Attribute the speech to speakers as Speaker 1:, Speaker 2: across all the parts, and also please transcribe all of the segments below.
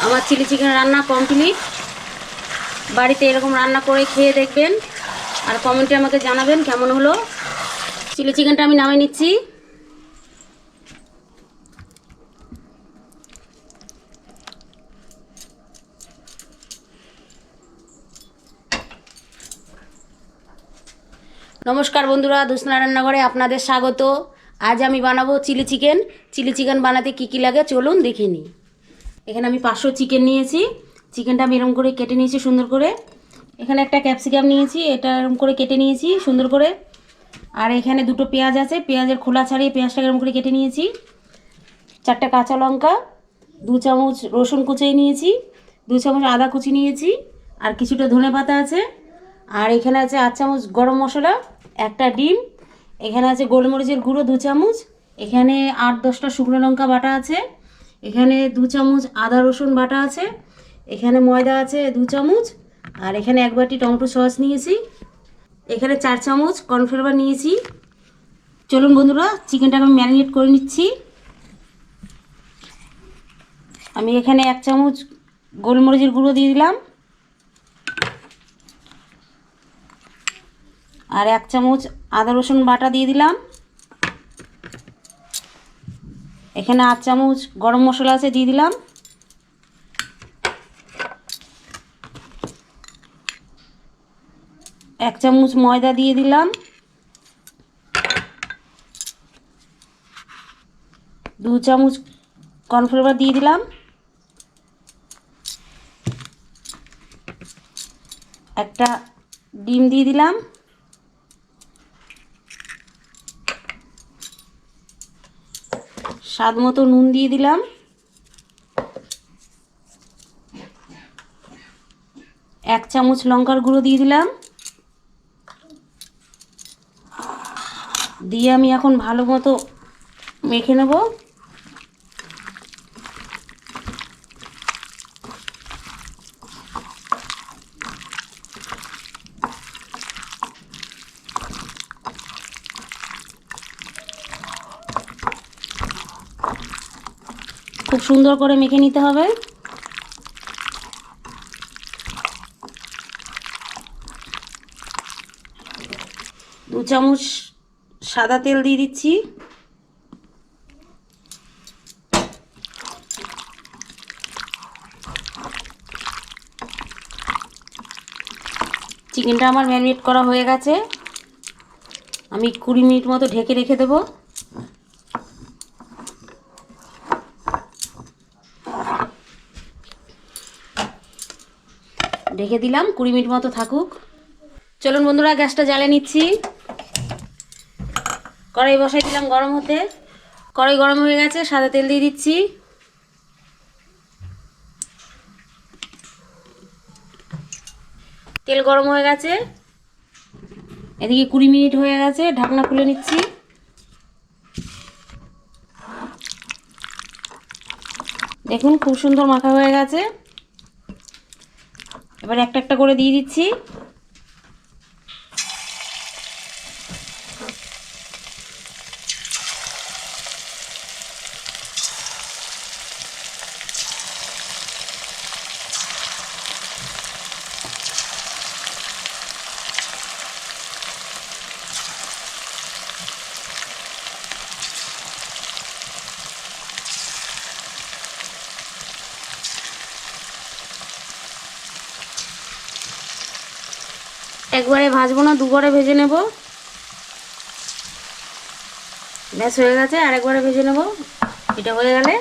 Speaker 1: আমার chilli chicken রান্না complete. বাড়িতে এরকম রান্না করে খেয়ে দেখবেন আর কমেন্টে আমাকে জানাবেন কেমন হলো। চিলি চিকেনটা আমি নামিয়ে নিচ্ছি। নমস্কার বন্ধুরা, দুসনা রান্নাঘরে আপনাদের স্বাগত। আজ আমি বানাবো চিলি চিকেন। চিলি চিকেন বানাতে কি কি লাগে চলুন দেখে নিই। এখানে আমি 500 চিকেন নিয়েছি। চিকেনটা আমি এরকম করে কেটে নিয়েছি সুন্দর করে। এখানে একটা ক্যাপসিকাম নিয়েছি, এটা এরকম করে কেটে নিয়েছি সুন্দর করে। আর এখানে দুটো পেঁয়াজ আছে, পেঁয়াজের খোলা ছাড়িয়ে পেঁয়াজটাকে এরকম করে কেটে নিয়েছি। 4টা কাঁচা লঙ্কা, 2 চামচ রসুন কুচিয়ে নিয়েছি, 2 চামচ আদা কুচি নিয়েছি, আর কিছুটা ধনে পাতা আছে। আর এখানে আছে 8 চামচ গরম মশলা, একটা ডিম, এখানে আছে গোলমরিচের গুঁড়ো 2 চামচ, এখানে 8-10টা শুকনো লঙ্কা বাটা আছে, এখানে 2 চামচ আদা রসুন বাটা আছে, এখানে ময়দা আছে 2 চামচ, আর এখানে 1 বাটি টমেটো সস নিয়েছি, এখানে 4 চামচ কর্নফ্লাওয়ার নিয়েছি। চলুন বন্ধুরা, চিকেনটাকে আমি ম্যারিনেট করে নিচ্ছি। আমি এখানে 1 চামচ গোলমরিচের গুঁড়ো দিয়ে দিলাম, আর 1 চামচ আদা রসুন বাটা দিয়ে দিলাম। এখানে 8 চামচ গরম মশলা আছে দিয়ে দিলাম। এক চামচ ময়দা দিয়ে দিলাম, 2 চামচ কর্নফ্লাওয়ার দিয়ে দিলাম, একটা ডিম দিয়ে দিলাম, স্বাদ মতো নুন দিয়ে দিলাম, 1 চামচ লঙ্কার গুঁড়ো দিয়ে দিলাম। দিয়ে আমি এখন ভালো মতো মেখে নেব। খুব সুন্দর করে মেখে নিতে হবে। দু চামচ সাদা তেল দিয়ে দিচ্ছি। চিকেনটা আমার ম্যারিনেট করা হয়ে গেছে। আমি 20 মিনিট মতো ঢেকে রেখে দেবো। ঢেকে দিলাম, 20 মিনিট মতো থাকুক। চলুন বন্ধুরা, গ্যাসটা জ্বালিয়ে নিচ্ছি। কড়াই বসাই দিলাম গরম হতে। কড়াই গরম হয়ে গেছে, সাদা তেল দিয়ে দিচ্ছি। তেল গরম হয়ে গেছে, এদিকে 20 মিনিট হয়ে গেছে, ঢাকনা খুলে নিচ্ছি। দেখুন খুব সুন্দর মাখা হয়ে গেছে। এবার একটা একটা করে দিয়ে দিচ্ছি। একবারে ভাজবো না, দুবারে ভেজে নেব। ব্যাস হয়ে গেছে, আর একবারে ভেজে নেব। এটা হয়ে গেলে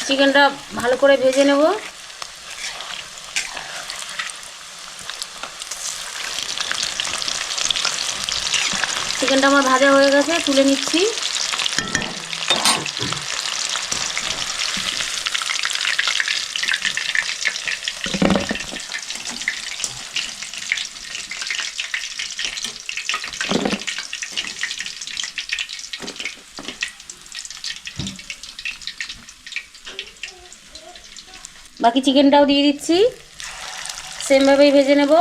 Speaker 1: চিকেনটা ভালো করে ভেজে নেব। চিকেনটা আমার ভাজা হয়ে গেছে, তুলে নিচ্ছি। বাকি চিকেনটাও দিয়ে দিচ্ছি, সেমভাবেই ভেজে নেব।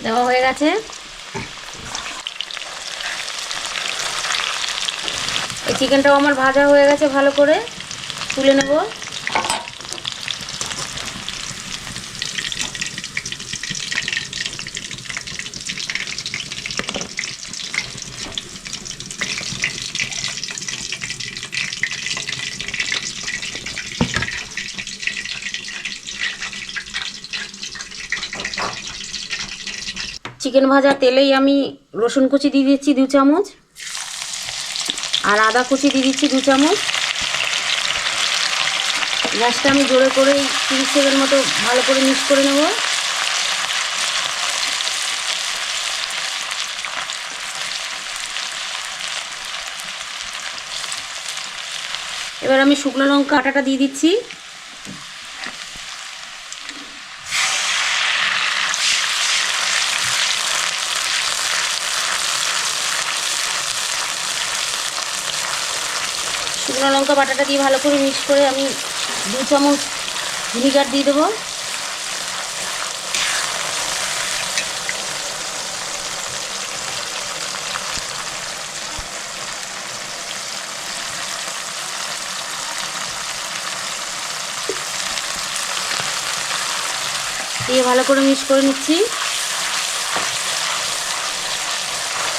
Speaker 1: দেওয়া হয়ে গেছে। এই চিকেনটাও আমার ভাজা হয়ে গেছে, ভালো করে তুলে নেব। চিকেন ভাজা তেলেই আমি রসুন কুচি দিয়ে দিচ্ছি 2 চামচ, আর আদা কুচি দিয়ে দিচ্ছি 2 চামচ। গ্যাসটা আমি জোরে করেই 30 সেকেন্ড মতো ভালো করে মিক্স করে নেব। এবার আমি শুকনো লঙ্কা আটাটা দিয়ে দিচ্ছি। শুকনো লঙ্কা বাটাটা দিয়ে ভালো করে মিক্স করে আমি 2 চামচ ভিনিগার দিয়ে দেবো। দিয়ে ভালো করে মিক্স করে নিচ্ছি।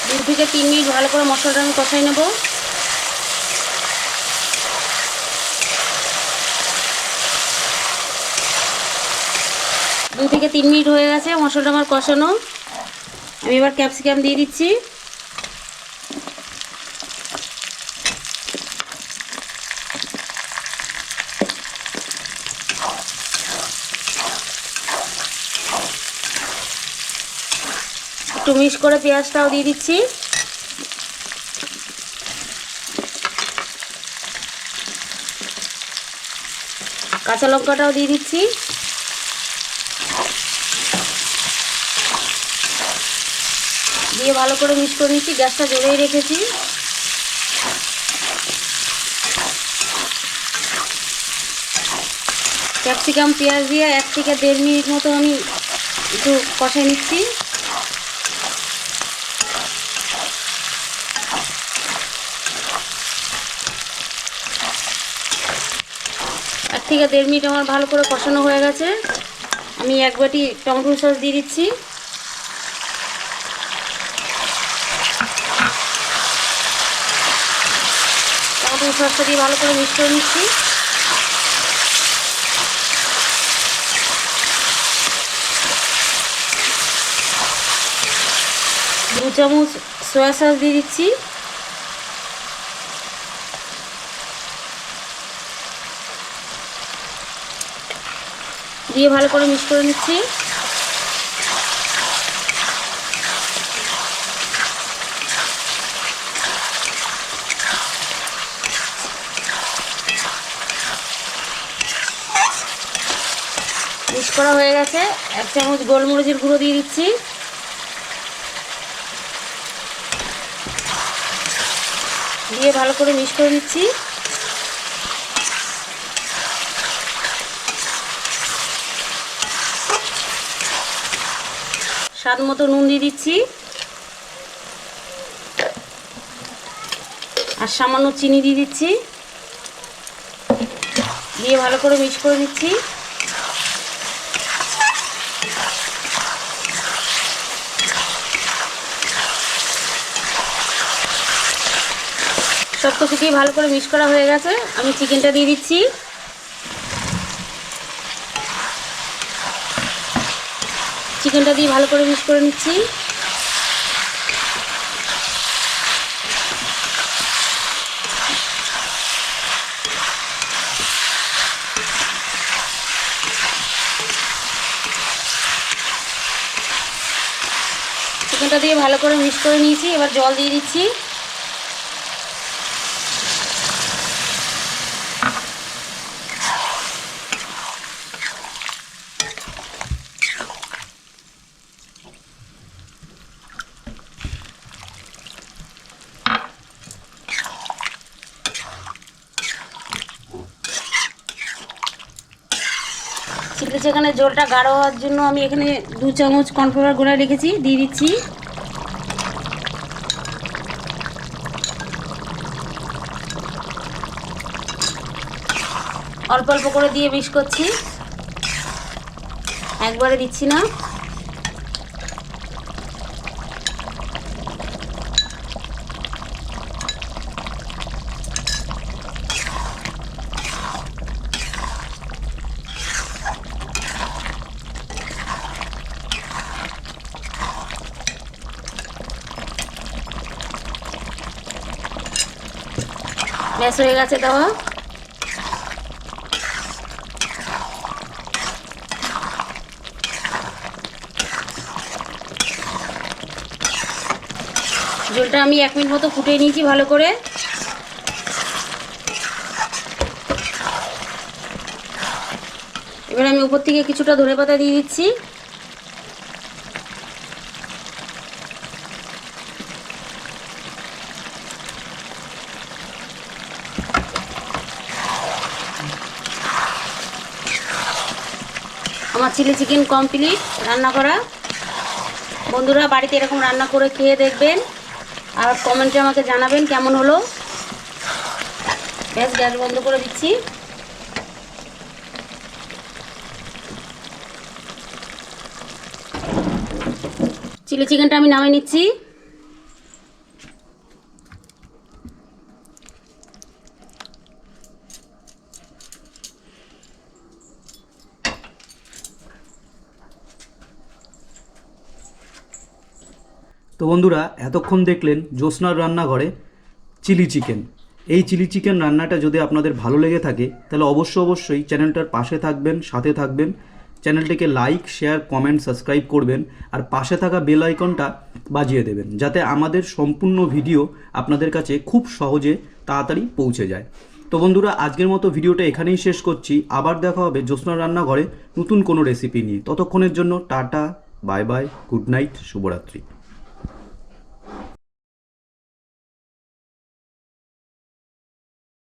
Speaker 1: 2 থেকে 3 মিনিট ভালো করে মশলাটা আমি কষাই নেব। দু থেকে 3 মিনিট হয়ে গেছে মশলাটা আমার কষানো। আমি এবার ক্যাপসিকাম দিয়ে দিচ্ছি। একটু মিক্স করে পেঁয়াজটাও দিয়ে দিচ্ছি। কাঁচা লঙ্কাটাও দিয়ে দিচ্ছি। দিয়ে ভালো করে মিক্স করে নিচ্ছি। গ্যাসটা জোরেই রেখেছি। ক্যাপসিকাম পেঁয়াজ দিয়ে 1 থেকে 1.5 মিনিট মতো আমি একটু কষাই নিচ্ছি। 1 থেকে 1.5 মিনিট আমার ভালো করে কষানো হয়ে গেছে। আমি 1 বাটি টমেটো সস দিয়ে দিচ্ছি। টমেটো সসটা দিয়ে ভালো করে মিক্স করে নিচ্ছি। দু চামচ সয়া সস দিয়ে দিচ্ছি। দিয়ে ভালো করে মিক্স করে নিচ্ছি। মিক্স করা হয়ে গেছে। 1 চামচ গোলমরিচের গুঁড়ো দিয়ে দিচ্ছি। দিয়ে ভালো করে মিক্স করে নিচ্ছি। স্বাদ মতো নুন দিয়ে দিচ্ছি, আর সামান্য চিনি দিয়ে দিচ্ছি। দিয়ে ভালো করে মিক্স করে নিচ্ছি। সব কিছুকেই ভালো করে মিক্স করা হয়ে গেছে। আমি চিকেনটা দিয়ে দিচ্ছি। চিকেনটা দিয়ে ভালো করে মিক্স করে নিচ্ছি। চিকেনটা দিয়ে ভালো করে মিক্স করে নিয়েছি। এবার জল দিয়ে দিচ্ছি। চিলি চিকেনের ঝোলটা গাঢ় হওয়ার জন্য আমি এখানে 2 চামচ কর্নফ্লাওয়ার গুঁড়া রেখেছি, দিয়ে দিচ্ছি। অল্প অল্প করে দিয়ে মিক্স করছি, একবারে দিচ্ছি না। ম্যাশ হয়ে গেছে দেওয়া। ঝোলটা আমি 1 মিনিট মতো ফুটিয়ে নিয়েছি ভালো করে। এবার আমি উপর থেকে কিছুটা ধনেপাতা দিয়ে দিচ্ছি। আমার চিলি চিকেন কমপ্লিট রান্না করা। বন্ধুরা বাড়িতে এরকম রান্না করে খেয়ে দেখবেন আর কমেন্টে আমাকে জানাবেন কেমন হলো। ব্যাস, গ্যাস বন্ধ করে দিচ্ছি। চিলি চিকেনটা আমি নামিয়ে নিচ্ছি।
Speaker 2: তো বন্ধুরা এতক্ষণ দেখলেন জ্যোৎস্নার রান্নাঘরে চিলি চিকেন। এই চিলি চিকেন রান্নাটা যদি আপনাদের ভালো লেগে থাকে তাহলে অবশ্যই চ্যানেলটার পাশে থাকবেন, সাথে থাকবেন। চ্যানেলটিকে লাইক, শেয়ার, কমেন্ট, সাবস্ক্রাইব করবেন আর পাশে থাকা বেল আইকনটা বাজিয়ে দেবেন, যাতে আমাদের সম্পূর্ণ ভিডিও আপনাদের কাছে খুব সহজে তাড়াতাড়ি পৌঁছে যায়। তো বন্ধুরা আজকের মতো ভিডিওটা এখানেই শেষ করছি। আবার দেখা হবে জ্যোৎস্নার রান্নাঘরে নতুন কোনো রেসিপি নিয়ে। ততক্ষণের জন্য tata, bye bye, good night, শুভরাত্রি।